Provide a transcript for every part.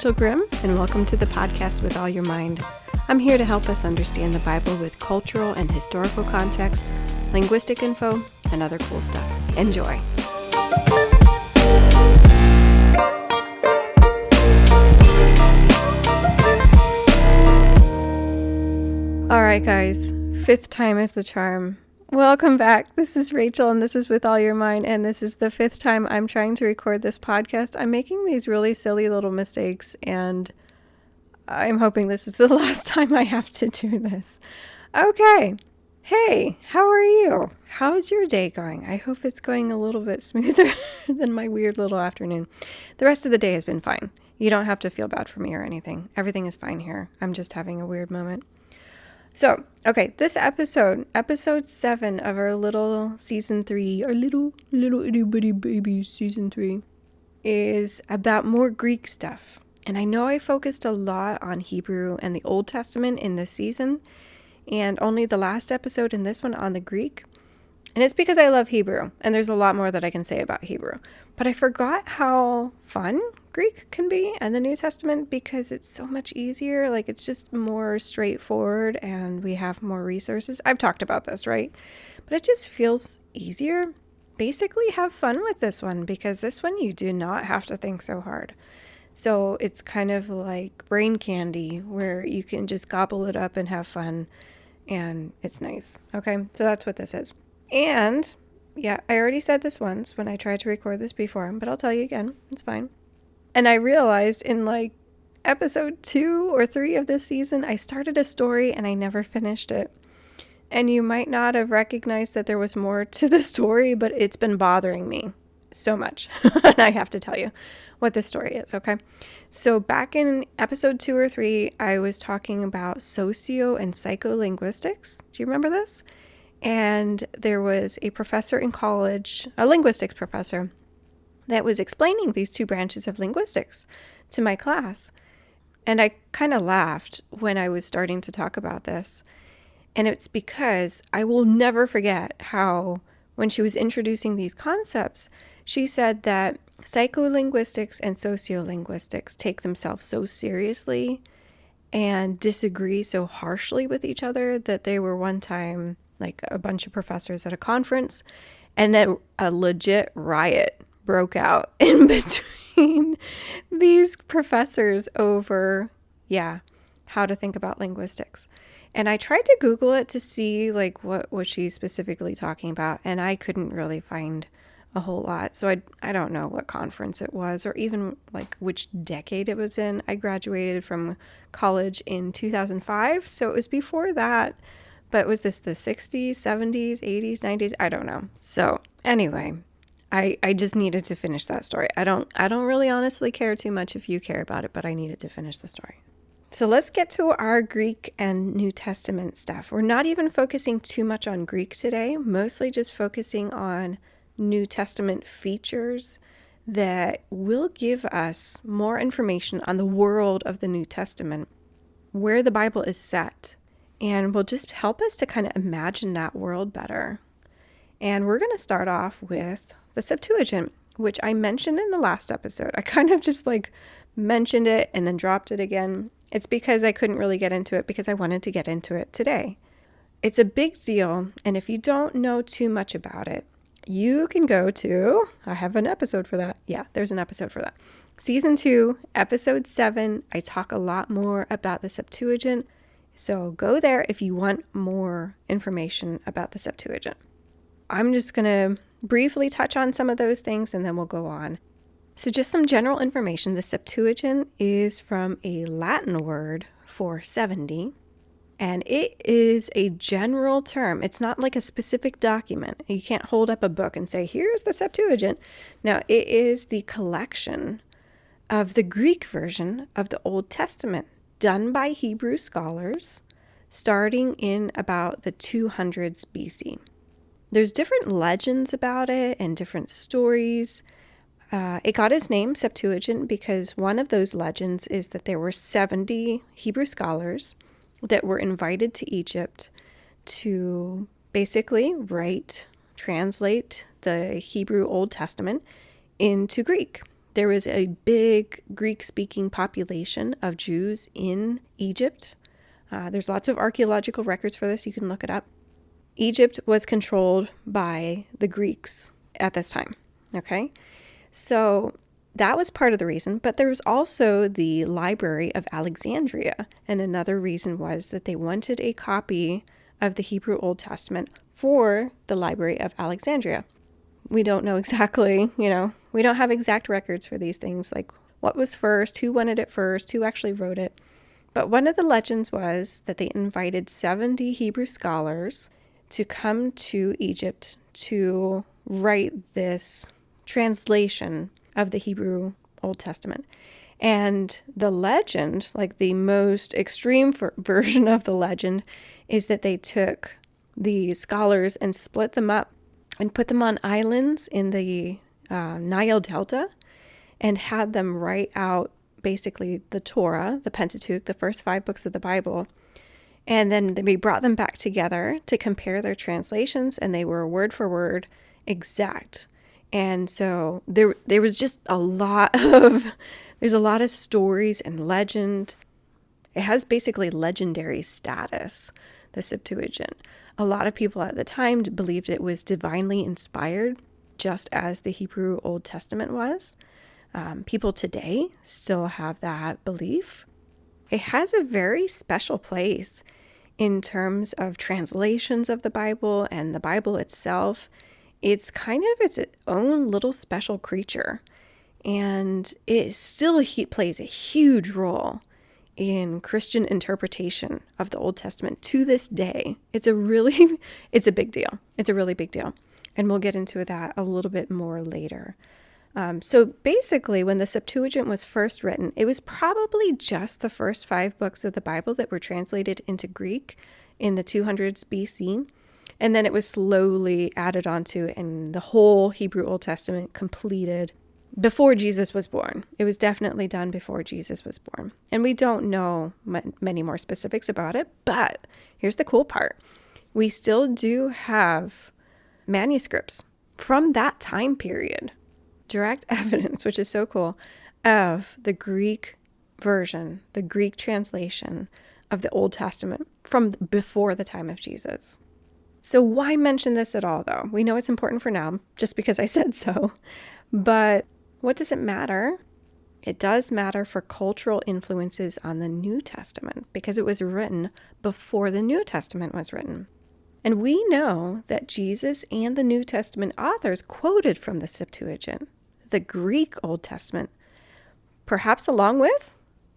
Rachel Grimm, and welcome to the podcast With All Your Mind. I'm here to help us understand the Bible with cultural and historical context, linguistic info, and other cool stuff. Enjoy. All right, guys, 5th time is the charm. Welcome back. This is Rachel, and this is With All Your Mind, and this is the 5th time I'm trying to record this podcast. I'm making these really silly little mistakes, and I'm hoping this is the last time I have to do this. Okay. Hey, how are you? How's your day going? I hope it's going a little bit smoother than my weird little afternoon. The rest of the day has been fine. You don't have to feel bad for me or anything. Everything is fine here. I'm just having a weird moment. So, okay, this episode 7 of our little season 3, our little itty bitty baby season 3, is about more Greek stuff. And I know I focused a lot on Hebrew and the Old Testament in this season, and only the last episode in this one on the Greek. And it's because I love Hebrew, and there's a lot more that I can say about Hebrew. But I forgot how fun Greek can be in the New Testament because it's so much easier. Like, it's just more straightforward and we have more resources. I've talked about this, right? But it just feels easier. Basically, have fun with this one because this one you do not have to think so hard. So it's kind of like brain candy where you can just gobble it up and have fun, and it's nice. Okay, so that's what this is. And yeah, I already said this once when I tried to record this before, but I'll tell you again. It's fine. And I realized in like episode 2 or 3 of this season, I started a story and I never finished it. And you might not have recognized that there was more to the story, but it's been bothering me so much. And I have to tell you what the story is, okay? So back in episode 2 or 3, I was talking about socio and psycholinguistics. Do you remember this? And there was a professor in college, a linguistics professor, that was explaining these two branches of linguistics to my class. And I kind of laughed when I was starting to talk about this. And it's because I will never forget how, when she was introducing these concepts, she said that psycholinguistics and sociolinguistics take themselves so seriously and disagree so harshly with each other that they were one time like a bunch of professors at a conference, and a legit riot broke out in between these professors over, how to think about linguistics. And I tried to Google it to see like what was she specifically talking about, and I couldn't really find a whole lot. So I don't know what conference it was or even like which decade it was in. I graduated from college in 2005, so it was before that. But was this the 60s, 70s, 80s, 90s? I don't know. So anyway, I just needed to finish that story. I don't really honestly care too much if you care about it, but I needed to finish the story. So let's get to our Greek and New Testament stuff. We're not even focusing too much on Greek today, mostly just focusing on New Testament features that will give us more information on the world of the New Testament, where the Bible is set. And will just help us to kind of imagine that world better. And we're going to start off with the Septuagint, which I mentioned in the last episode. I kind of just like mentioned it and then dropped it again. It's because I couldn't really get into it because I wanted to get into it today. It's a big deal. And if you don't know too much about it, you can go to, I have an episode for that. Yeah, there's an episode for that. Season 2, episode 7. I talk a lot more about the Septuagint. So go there if you want more information about the Septuagint. I'm just going to briefly touch on some of those things and then we'll go on. So just some general information. The Septuagint is from a Latin word for 70, and it is a general term. It's not like a specific document. You can't hold up a book and say, here's the Septuagint. No, it is the collection of the Greek version of the Old Testament, done by Hebrew scholars starting in about the 200s BC. There's different legends about it and different stories. It got its name, Septuagint, because one of those legends is that there were 70 Hebrew scholars that were invited to Egypt to basically translate the Hebrew Old Testament into Greek. There was a big Greek-speaking population of Jews in Egypt. There's lots of archaeological records for this. You can look it up. Egypt was controlled by the Greeks at this time. Okay? So that was part of the reason, but there was also the Library of Alexandria. And another reason was that they wanted a copy of the Hebrew Old Testament for the Library of Alexandria. We don't know exactly, we don't have exact records for these things, like what was first, who wanted it first, who actually wrote it. But one of the legends was that they invited 70 Hebrew scholars to come to Egypt to write this translation of the Hebrew Old Testament. And the legend, like the most extreme version of the legend, is that they took the scholars and split them up and put them on islands in the Nile Delta and had them write out basically the Torah, the Pentateuch, the first 5 books of the Bible. And then we brought them back together to compare their translations, and they were word for word exact. And so there was just there's a lot of stories and legend. It has basically legendary status, the Septuagint. A lot of people at the time believed it was divinely inspired, just as the Hebrew Old Testament was. People today still have that belief. It has a very special place in terms of translations of the Bible and the Bible itself. It's kind of its own little special creature, and it still plays a huge role in Christian interpretation of the Old Testament to this day. It's a big deal. It's a really big deal. And we'll get into that a little bit more later. So basically, when the Septuagint was first written, it was probably just the first 5 books of the Bible that were translated into Greek in the 200s BC. And then it was slowly added onto, and the whole Hebrew Old Testament completed before Jesus was born. It was definitely done before Jesus was born. And we don't know many more specifics about it, but here's the cool part. We still do have manuscripts from that time period, direct evidence, which is so cool, of the Greek version, the Greek translation of the Old Testament from before the time of Jesus. So why mention this at all, though? We know it's important for now, just because I said so. But what does it matter? It does matter for cultural influences on the New Testament, because it was written before the New Testament was written. And we know that Jesus and the New Testament authors quoted from the Septuagint, the Greek Old Testament, perhaps along with,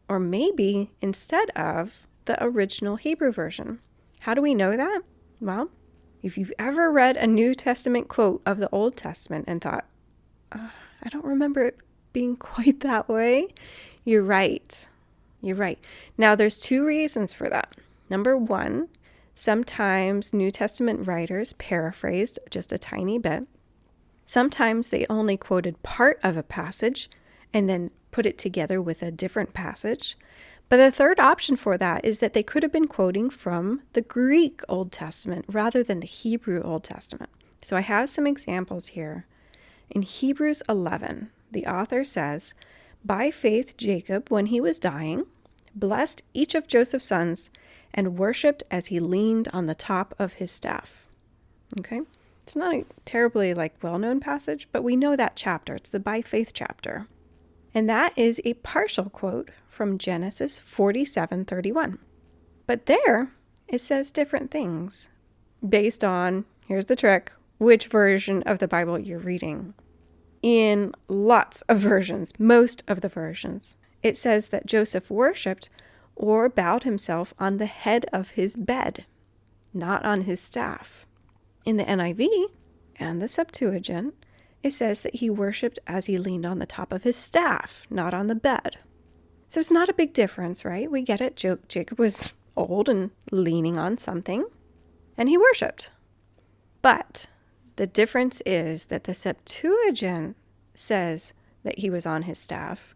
or maybe instead of, the original Hebrew version. How do we know that? Well, if you've ever read a New Testament quote of the Old Testament and thought, I don't remember it being quite that way, you're right. You're right. Now, there's 2 reasons for that. Number 1, sometimes New Testament writers paraphrased just a tiny bit. Sometimes they only quoted part of a passage and then put it together with a different passage. But the third option for that is that they could have been quoting from the Greek Old Testament rather than the Hebrew Old Testament. So I have some examples here. In Hebrews 11, the author says, "By faith Jacob, when he was dying, blessed each of Joseph's sons and worshipped as he leaned on the top of his staff." Okay? It's not a terribly well-known passage, but we know that chapter. It's the by faith chapter. And that is a partial quote from Genesis 47:31. But there, it says different things based on, here's the trick, which version of the Bible you're reading. In lots of versions, most of the versions, it says that Joseph worshipped or bowed himself on the head of his bed, not on his staff. In the NIV and the Septuagint, it says that he worshipped as he leaned on the top of his staff, not on the bed. So it's not a big difference, right? We get it. Jacob was old and leaning on something, and he worshipped. But the difference is that the Septuagint says that he was on his staff.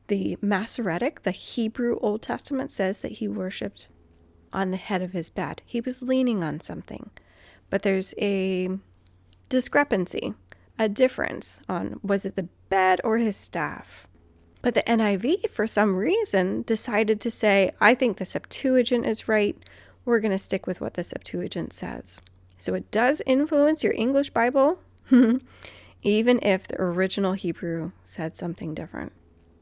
The Masoretic, the Hebrew Old Testament, says that he worshipped on the head of his bed. He was leaning on something. But there's a discrepancy, a difference on, was it the bed or his staff. But the NIV, for some reason, decided to say, I think the Septuagint is right. We're going to stick with what the Septuagint says. So it does influence your English Bible, even if the original Hebrew said something different.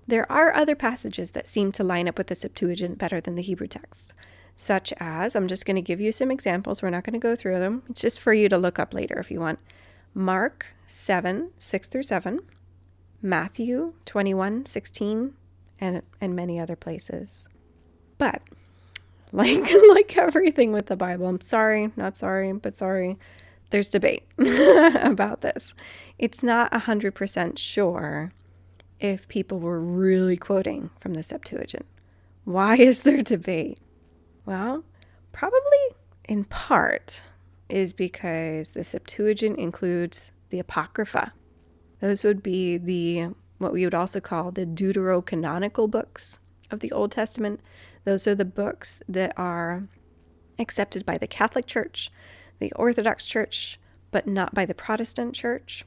There are other passages that seem to line up with the Septuagint better than the Hebrew text, such as, I'm just going to give you some examples. We're not going to go through them. It's just for you to look up later if you want. Mark 7, 6 through 7, Matthew 21, 16, and many other places. But like everything with the Bible, I'm sorry, not sorry, but sorry, there's debate about this. It's not 100% sure if people were really quoting from the Septuagint. Why is there debate? Well, probably in part is because the Septuagint includes the Apocrypha. Those would be what we would also call the deuterocanonical books of the Old Testament. Those are the books that are accepted by the Catholic Church, the Orthodox Church, but not by the Protestant Church.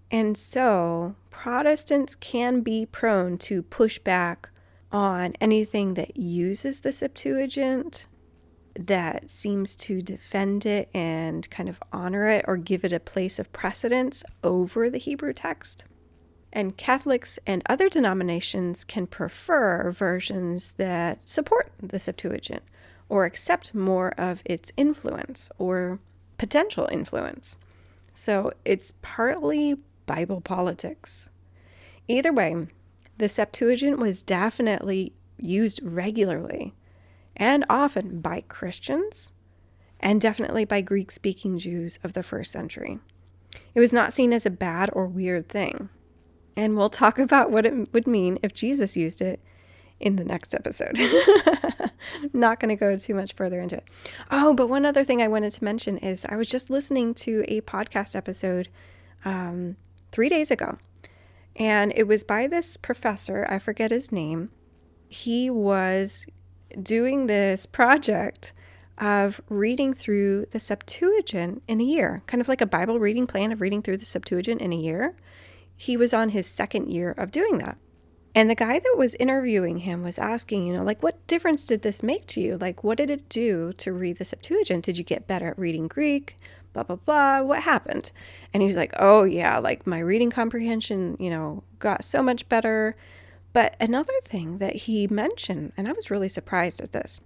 And so Protestants can be prone to push back on anything that uses the Septuagint, that seems to defend it and kind of honor it or give it a place of precedence over the Hebrew text. And Catholics and other denominations can prefer versions that support the Septuagint or accept more of its influence or potential influence. So it's partly Bible politics. Either way, the Septuagint was definitely used regularly and often by Christians and definitely by Greek-speaking Jews of the first century. It was not seen as a bad or weird thing. And we'll talk about what it would mean if Jesus used it in the next episode. Not going to go too much further into it. Oh, but one other thing I wanted to mention is I was just listening to a podcast episode 3 days ago. And it was by this professor, I forget his name. He was doing this project of reading through the Septuagint in a year, kind of like a Bible reading plan of reading through the Septuagint in a year. He was on his second year of doing that. And the guy that was interviewing him was asking, like, what difference did this make to you? Like, what did it do to read the Septuagint? Did you get better at reading Greek? Blah, blah, blah. What happened? And he was like, oh, yeah, like my reading comprehension, got so much better. But another thing that he mentioned, and I was really surprised at this,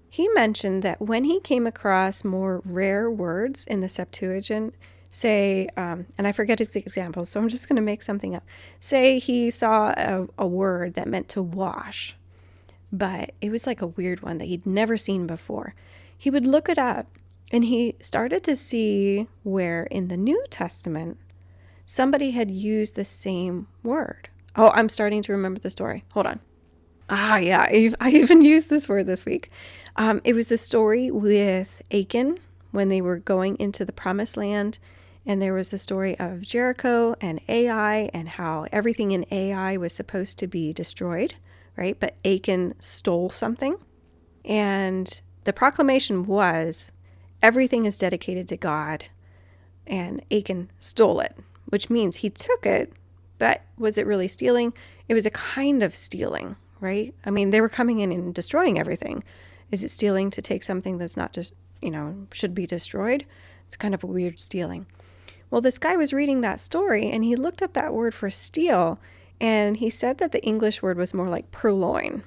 he mentioned that when he came across more rare words in the Septuagint, say, and I forget his example, so I'm just going to make something up. Say he saw a word that meant to wash, but it was like a weird one that he'd never seen before. He would look it up, and he started to see where in the New Testament, somebody had used the same word. Oh, I'm starting to remember the story. Hold on. Yeah, I even used this word this week. It was the story with Achan when they were going into the Promised Land. And there was the story of Jericho and Ai and how everything in Ai was supposed to be destroyed, right? But Achan stole something. And the proclamation was, everything is dedicated to God. And Achan stole it, which means he took it, but was it really stealing? It was a kind of stealing, right? I mean, they were coming in and destroying everything. Is it stealing to take something that's not just, should be destroyed? It's kind of a weird stealing. Well, this guy was reading that story and he looked up that word for steal and he said that the English word was more like purloin.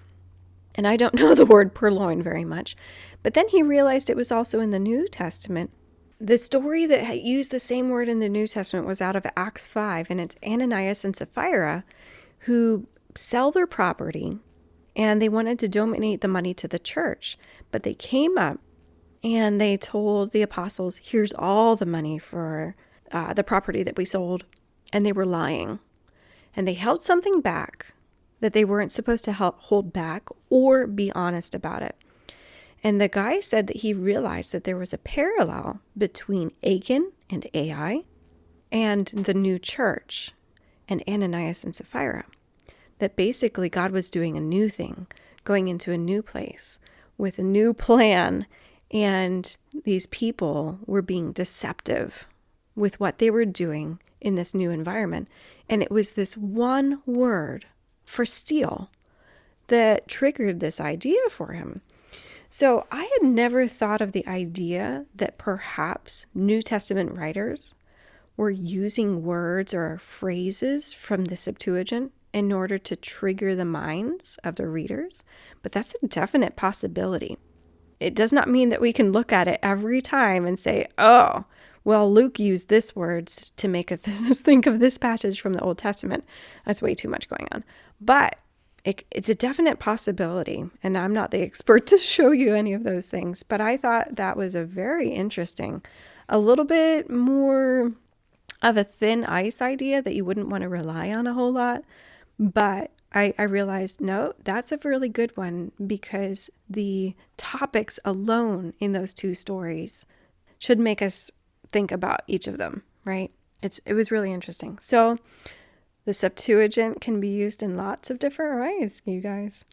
And I don't know the word purloin very much, but then he realized it was also in the New Testament. The story that had used the same word in the New Testament was out of Acts 5, and it's Ananias and Sapphira who sell their property and they wanted to donate the money to the church, but they came up and they told the apostles, here's all the money for the property that we sold, and they were lying. And they held something back that they weren't supposed to hold back or be honest about it. And the guy said that he realized that there was a parallel between Achan and Ai and the new church and Ananias and Sapphira. That basically God was doing a new thing, going into a new place with a new plan, and these people were being deceptive with what they were doing in this new environment. And it was this one word for steal that triggered this idea for him. So I had never thought of the idea that perhaps New Testament writers were using words or phrases from the Septuagint in order to trigger the minds of the readers, but that's a definite possibility. It does not mean that we can look at it every time and say, oh, well, Luke used this words to make us think of this passage from the Old Testament. That's way too much going on. But it's a definite possibility, and I'm not the expert to show you any of those things, but I thought that was a very interesting, a little bit more of a thin ice idea that you wouldn't want to rely on a whole lot. But I realized, no, that's a really good one, because the topics alone in those two stories should make us think about each of them, right? It was really interesting. So the Septuagint can be used in lots of different ways, you guys.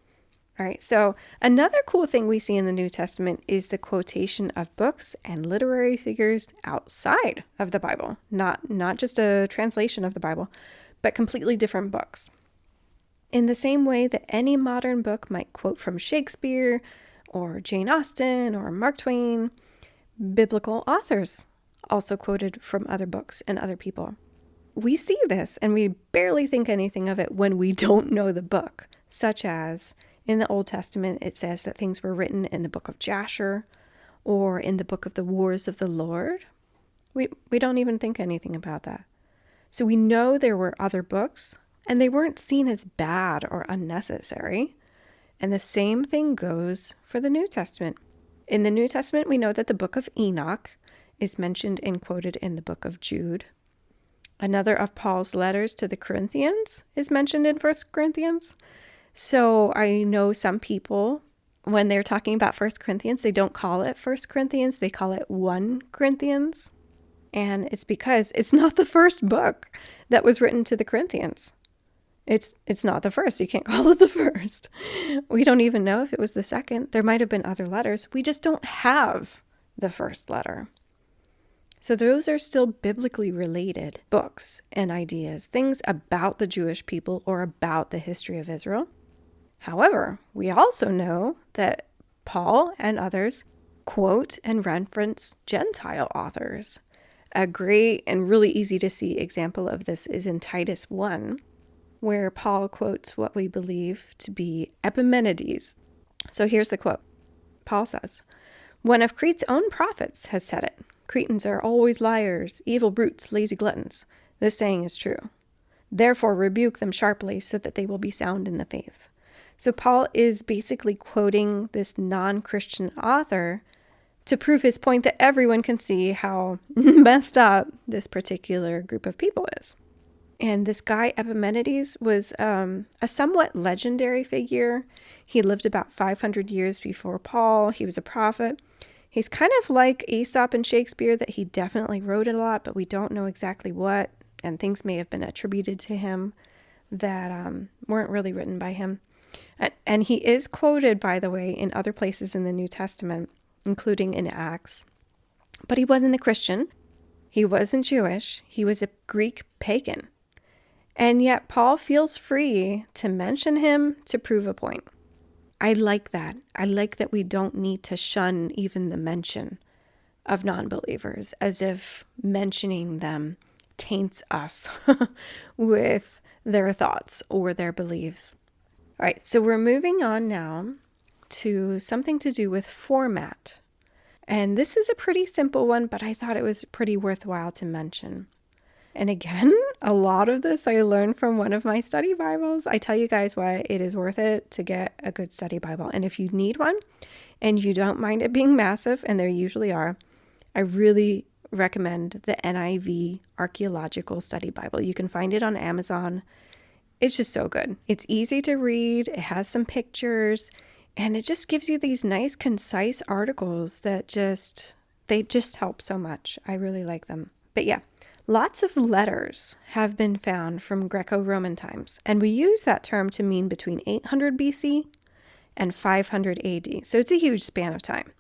All right, so another cool thing we see in the New Testament is the quotation of books and literary figures outside of the Bible, not just a translation of the Bible, but completely different books. In the same way that any modern book might quote from Shakespeare or Jane Austen or Mark Twain, biblical authors also quoted from other books and other people. We see this and we barely think anything of it when we don't know the book, such as in the Old Testament, it says that things were written in the book of Jasher or in the book of the Wars of the Lord. We don't even think anything about that. So we know there were other books, and they weren't seen as bad or unnecessary. And the same thing goes for the New Testament. In the New Testament, we know that the book of Enoch is mentioned and quoted in the book of Jude. Another of Paul's letters to the Corinthians is mentioned in 1 Corinthians. So I know some people, when they're talking about 1 Corinthians, they don't call it 1 Corinthians, they call it 1 Corinthians. And it's because it's not the first book that was written to the Corinthians. It's not the first. You can't call it the first. We don't even know if it was the second. There might have been other letters. We just don't have the first letter. So those are still biblically related books and ideas, things about the Jewish people or about the history of Israel. However, we also know that Paul and others quote and reference Gentile authors. A great and really easy to see example of this is in Titus 1, where Paul quotes what we believe to be Epimenides. So here's the quote. Paul says, "One of Crete's own prophets has said it. Cretans are always liars, evil brutes, lazy gluttons. This saying is true. Therefore rebuke them sharply so that they will be sound in the faith." So Paul is basically quoting this non-Christian author to prove his point that everyone can see how messed up this particular group of people is. And this guy Epimenides was a somewhat legendary figure. He lived about 500 years before Paul. He was a prophet. He's kind of like Aesop in Shakespeare, that he definitely wrote a lot, but we don't know exactly what, and things may have been attributed to him that weren't really written by him. And he is quoted, by the way, in other places in the New Testament, including in Acts. But he wasn't a Christian. He wasn't Jewish. He was a Greek pagan. And yet Paul feels free to mention him to prove a point. I like that. I like that we don't need to shun even the mention of non-believers, as if mentioning them taints us with their thoughts or their beliefs. All right, so we're moving on now to something to do with format. And this is a pretty simple one, but I thought it was pretty worthwhile to mention. And again, a lot of this I learned from one of my study Bibles. I tell you guys why it is worth it to get a good study Bible. And if you need one and you don't mind it being massive, and there usually are, I really recommend the NIV Archaeological Study Bible. You can find it on Amazon. It's just so good. It's easy to read. It has some pictures, and it just gives you these nice, concise articles that they just help so much. I really like them. But yeah, lots of letters have been found from Greco-Roman times, and we use that term to mean between 800 BC and 500 AD. So it's a huge span of time.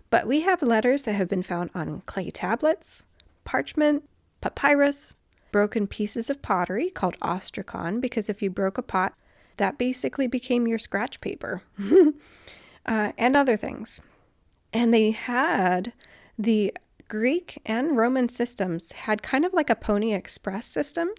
But we have letters that have been found on clay tablets, parchment, papyrus, broken pieces of pottery called ostrakhan, because if you broke a pot, that basically became your scratch paper, and other things. And they had the Greek and Roman systems had kind of like a Pony Express system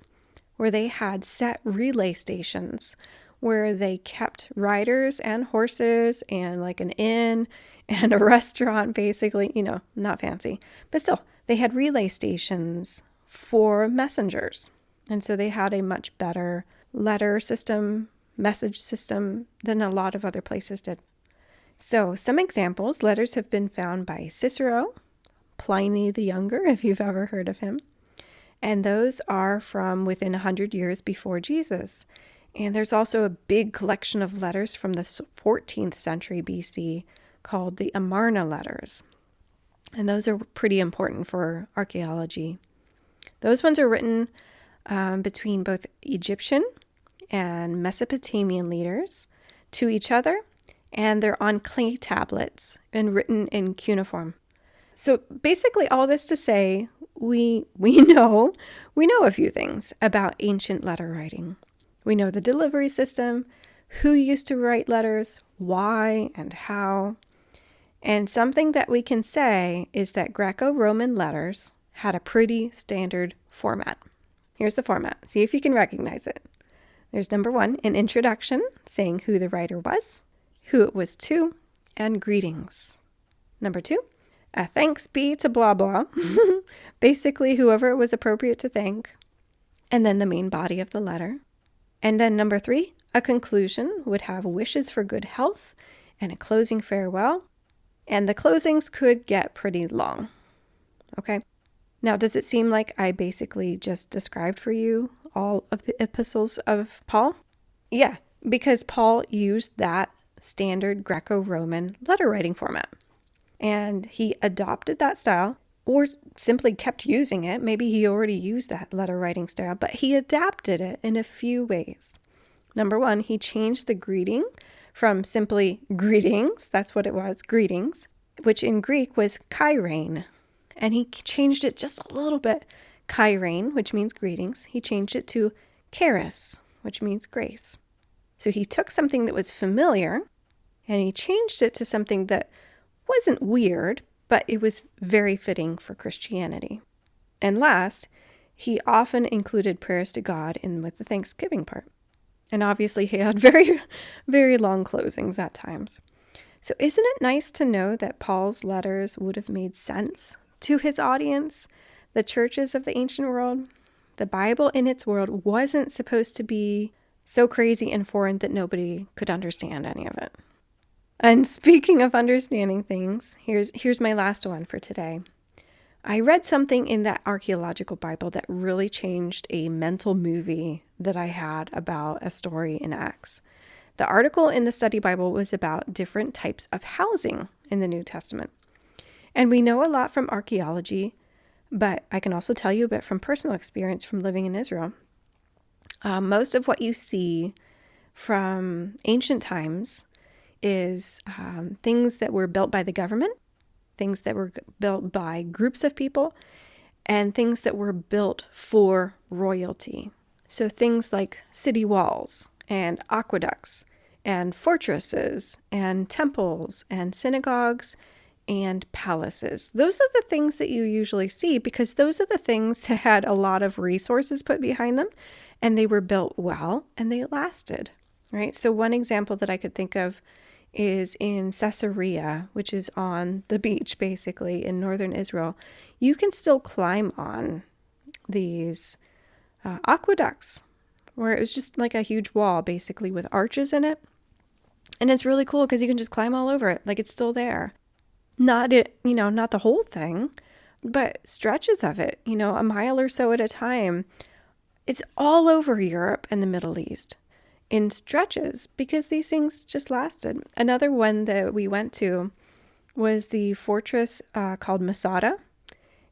where they had set relay stations where they kept riders and horses and like an inn and a restaurant, basically, not fancy, but still they had relay stations for messengers. And so they had a much better letter system, message system than a lot of other places did. So some examples, letters have been found by Cicero, Pliny the Younger, if you've ever heard of him. And those are from within 100 years before Jesus. And there's also a big collection of letters from the 14th century BC called the Amarna letters. And those are pretty important for archaeology. Those ones are written between both Egyptian and Mesopotamian leaders to each other, and they're on clay tablets and written in cuneiform. So basically all this to say, we know a few things about ancient letter writing. We know the delivery system, who used to write letters, why and how. And something that we can say is that Greco-Roman letters had a pretty standard format. Here's the format. See if you can recognize it. There's number 1, an introduction saying who the writer was, who it was to, and greetings. Number 2, a thanks be to blah blah, basically whoever it was appropriate to thank, and then the main body of the letter. And then number 3, a conclusion would have wishes for good health and a closing farewell, and the closings could get pretty long. Okay? Now, does it seem like I basically just described for you all of the epistles of Paul? Yeah, because Paul used that standard Greco-Roman letter writing format. And he adopted that style, or simply kept using it. Maybe he already used that letter writing style, but he adapted it in a few ways. Number 1, he changed the greeting from simply greetings, that's what it was, greetings, which in Greek was kairein. And he changed it just a little bit. Kairein, which means greetings, he changed it to charis, which means grace. So he took something that was familiar and he changed it to something that wasn't weird, but it was very fitting for Christianity. And last, he often included prayers to God in with the Thanksgiving part. And obviously he had very, very long closings at times. So isn't it nice to know that Paul's letters would have made sense to his audience, the churches of the ancient world? The Bible in its world wasn't supposed to be so crazy and foreign that nobody could understand any of it. And speaking of understanding things, here's my last one for today. I read something in that archaeological Bible that really changed a mental movie that I had about a story in Acts. The article in the study Bible was about different types of housing in the New Testament. And we know a lot from archaeology, but I can also tell you a bit from personal experience from living in Israel. Most of what you see from ancient times is things that were built by the government, things that were built by groups of people, and things that were built for royalty. So things like city walls and aqueducts and fortresses and temples and synagogues and palaces. Those are the things that you usually see because those are the things that had a lot of resources put behind them and they were built well and they lasted, right? So one example that I could think of is in Caesarea, which is on the beach, basically, in northern Israel. You can still climb on these aqueducts, where it was just like a huge wall, basically, with arches in it. And it's really cool because you can just climb all over it, like it's still there. Not the whole thing, but stretches of it, a mile or so at a time. It's all over Europe and the Middle East in stretches because these things just lasted. Another one that we went to was the fortress called Masada,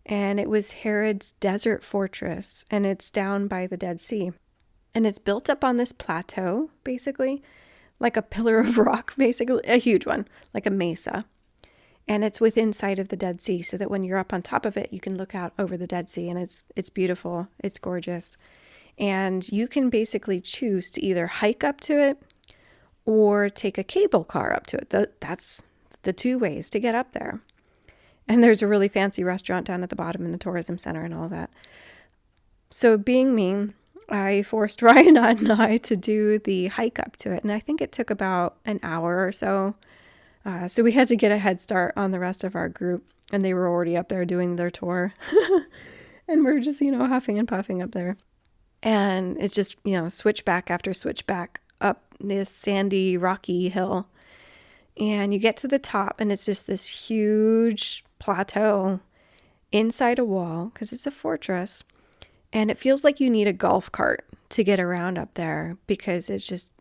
and it was Herod's desert fortress, and it's down by the Dead Sea. And it's built up on this plateau, basically, like a pillar of rock, basically, a huge one, like a mesa. And it's within sight of the Dead Sea, so that when you're up on top of it, you can look out over the Dead Sea, and it's beautiful. It's gorgeous. And you can basically choose to either hike up to it or take a cable car up to it. That's the two ways to get up there. And there's a really fancy restaurant down at the bottom in the tourism center and all that. So being me, I forced Ryan and I to do the hike up to it. And I think it took about an hour or so. So we had to get a head start on the rest of our group. And they were already up there doing their tour. And we're just, huffing and puffing up there. And it's just, switchback after switchback up this sandy, rocky hill. And you get to the top, and it's just this huge plateau inside a wall, because it's a fortress. And it feels like you need a golf cart to get around up there, because it's just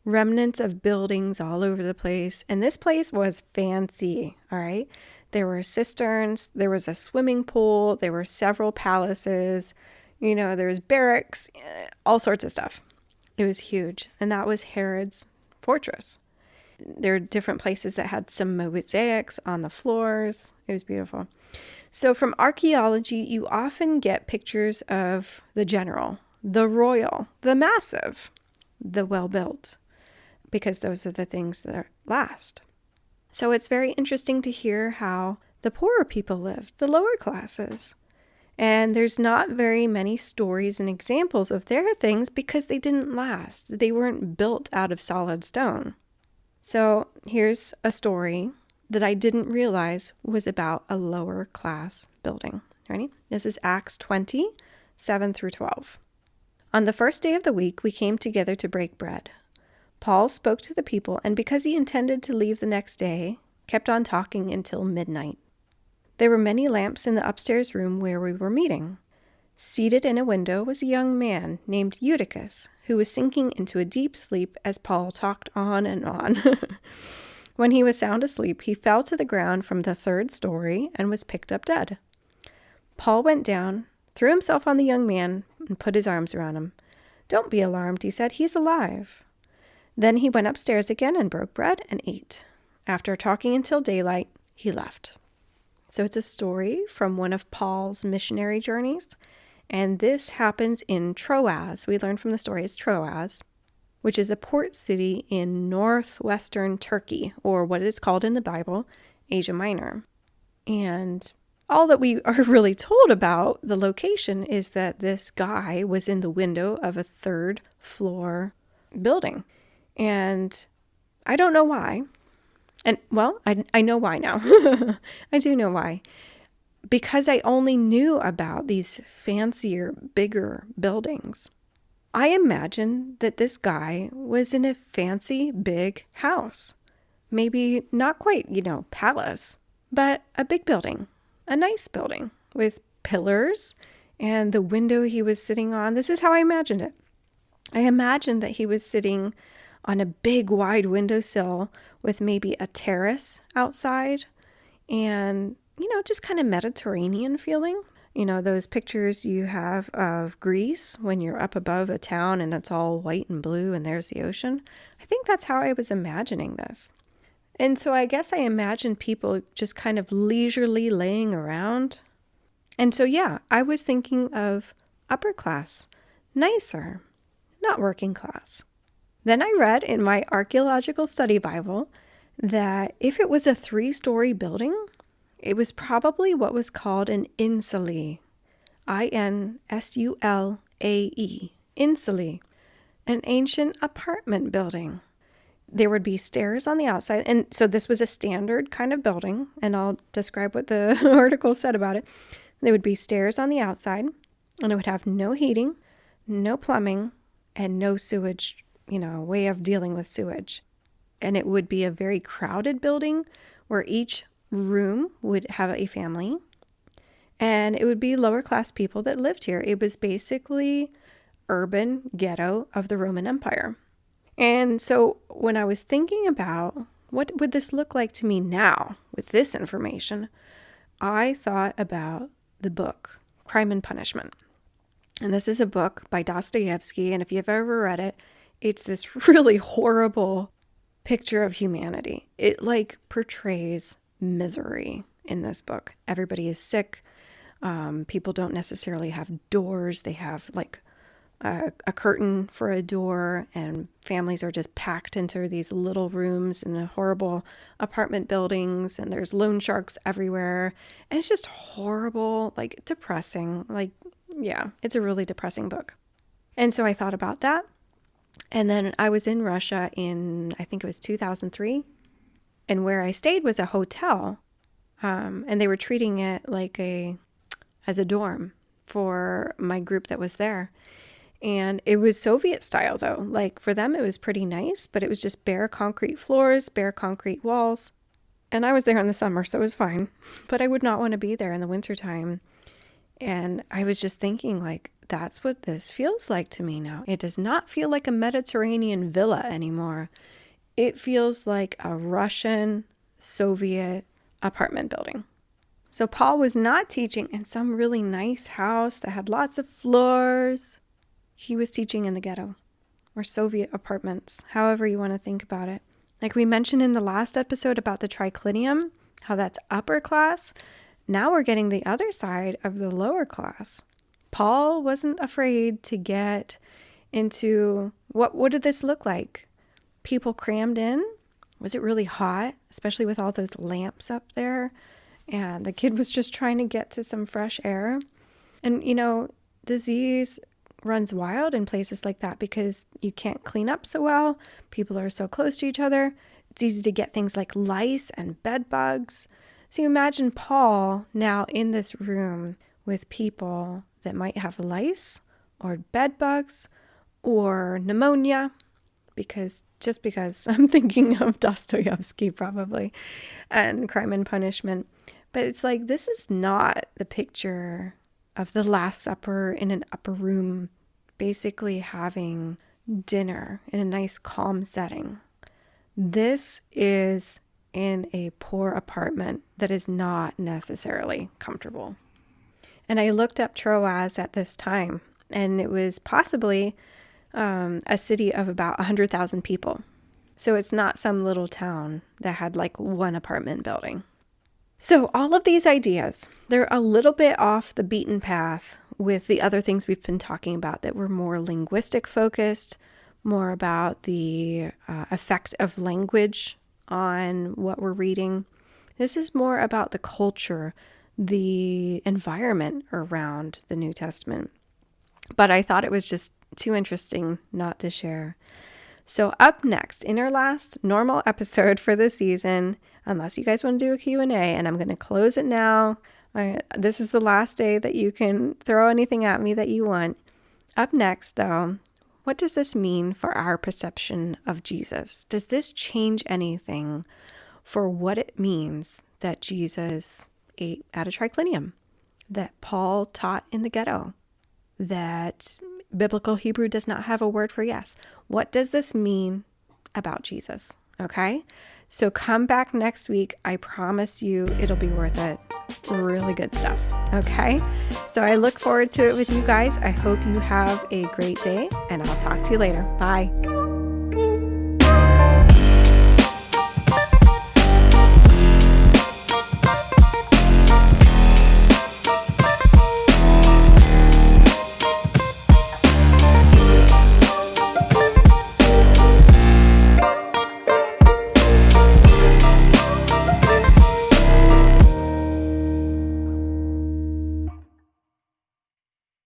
remnants of buildings all over the place. And this place was fancy, all right? There were cisterns, there was a swimming pool, there were several palaces, there was barracks, all sorts of stuff. It was huge. And that was Herod's fortress. There are different places that had some mosaics on the floors. It was beautiful. So from archaeology, you often get pictures of the general, the royal, the massive, the well-built, because those are the things that last. So it's very interesting to hear how the poorer people lived, the lower classes. And there's not very many stories and examples of their things because they didn't last. They weren't built out of solid stone. So here's a story that I didn't realize was about a lower class building. Ready? This is Acts 20, 7 through 12. On the first day of the week, we came together to break bread. Paul spoke to the people, and because he intended to leave the next day, kept on talking until midnight. There were many lamps in the upstairs room where we were meeting. Seated in a window was a young man named Eutychus, who was sinking into a deep sleep as Paul talked on and on. When he was sound asleep, he fell to the ground from the third story and was picked up dead. Paul went down, threw himself on the young man, and put his arms around him. "Don't be alarmed," he said. "He's alive." Then he went upstairs again and broke bread and ate. After talking until daylight, he left. So it's a story from one of Paul's missionary journeys. And this happens in Troas. We learned from the story it's Troas, which is a port city in northwestern Turkey, or what it is called in the Bible, Asia Minor. And all that we are really told about the location is that this guy was in the window of a third floor building. And I don't know why. And, well, I know why now. I do know why. Because I only knew about these fancier, bigger buildings. I imagined that this guy was in a fancy, big house. Maybe not quite, palace, but a big building, a nice building with pillars and the window he was sitting on. This is how I imagined it. I imagined that he was sitting on a big, wide windowsill with maybe a terrace outside and, just kind of Mediterranean feeling. Those pictures you have of Greece when you're up above a town and it's all white and blue and there's the ocean. I think that's how I was imagining this. And so I guess I imagined people just kind of leisurely laying around. And so, I was thinking of upper class, nicer, not working class. Then I read in my archaeological study Bible that if it was a 3-story building, it was probably what was called an insulae, I-N-S-U-L-A-E, insulae, an ancient apartment building. There would be stairs on the outside, and so this was a standard kind of building, and I'll describe what the article said about it. There would be stairs on the outside, and it would have no heating, no plumbing, and no sewage, way of dealing with sewage. And it would be a very crowded building where each room would have a family, and it would be lower class people that lived here. It was basically urban ghetto of the Roman Empire. And so when I was thinking about what would this look like to me now with this information, I thought about the book Crime and Punishment. And this is a book by Dostoevsky, and if you've ever read it, it's this really horrible picture of humanity. It portrays misery in this book. Everybody is sick. People don't necessarily have doors. They have like a curtain for a door, and families are just packed into these little rooms in horrible apartment buildings, and there's loan sharks everywhere. And it's just horrible, like depressing. Like, yeah, it's a really depressing book. And so I thought about that. And then I was in Russia in, I think it was 2003. And where I stayed was a hotel. And they were treating it like as a dorm for my group that was there. And it was Soviet style though. Like for them, it was pretty nice, but it was just bare concrete floors, bare concrete walls. And I was there in the summer, so it was fine. But I would not want to be there in the wintertime. And I was just thinking, like, that's what this feels like to me now. It does not feel like a Mediterranean villa anymore. It feels like a Russian Soviet apartment building. So Paul was not teaching in some really nice house that had lots of floors. He was teaching in the ghetto or Soviet apartments, however you want to think about it. Like we mentioned in the last episode about the triclinium, how that's upper class. Now we're getting the other side of the lower class. Paul wasn't afraid to get into what did this look like? People crammed in? Was it really hot, especially with all those lamps up there? And the kid was just trying to get to some fresh air. And, disease runs wild in places like that because you can't clean up so well. People are so close to each other. It's easy to get things like lice and bed bugs. So you imagine Paul now in this room with people that might have lice or bed bugs or pneumonia, because I'm thinking of Dostoevsky probably and Crime and Punishment. But it's like, this is not the picture of the Last Supper in an upper room, basically having dinner in a nice calm setting. This is in a poor apartment that is not necessarily comfortable. And I looked up Troas at this time, and it was possibly a city of about 100,000 people. So it's not some little town that had like one apartment building. So all of these ideas, they're a little bit off the beaten path with the other things we've been talking about that were more linguistic focused, more about the effect of language on what we're reading. This is more about the culture, the environment around the New Testament. But I thought it was just too interesting not to share. So up next, in our last normal episode for the season, unless you guys want to do a Q&A, and I'm going to close it now. This is the last day that you can throw anything at me that you want. Up next, though, what does this mean for our perception of Jesus? Does this change anything for what it means that Jesus ate at a triclinium, that Paul taught in the ghetto, that biblical Hebrew does not have a word for yes? What does this mean about Jesus? Okay? So come back next week. I promise you it'll be worth it. Really good stuff. Okay? So I look forward to it with you guys. I hope you have a great day, and I'll talk to you later. Bye.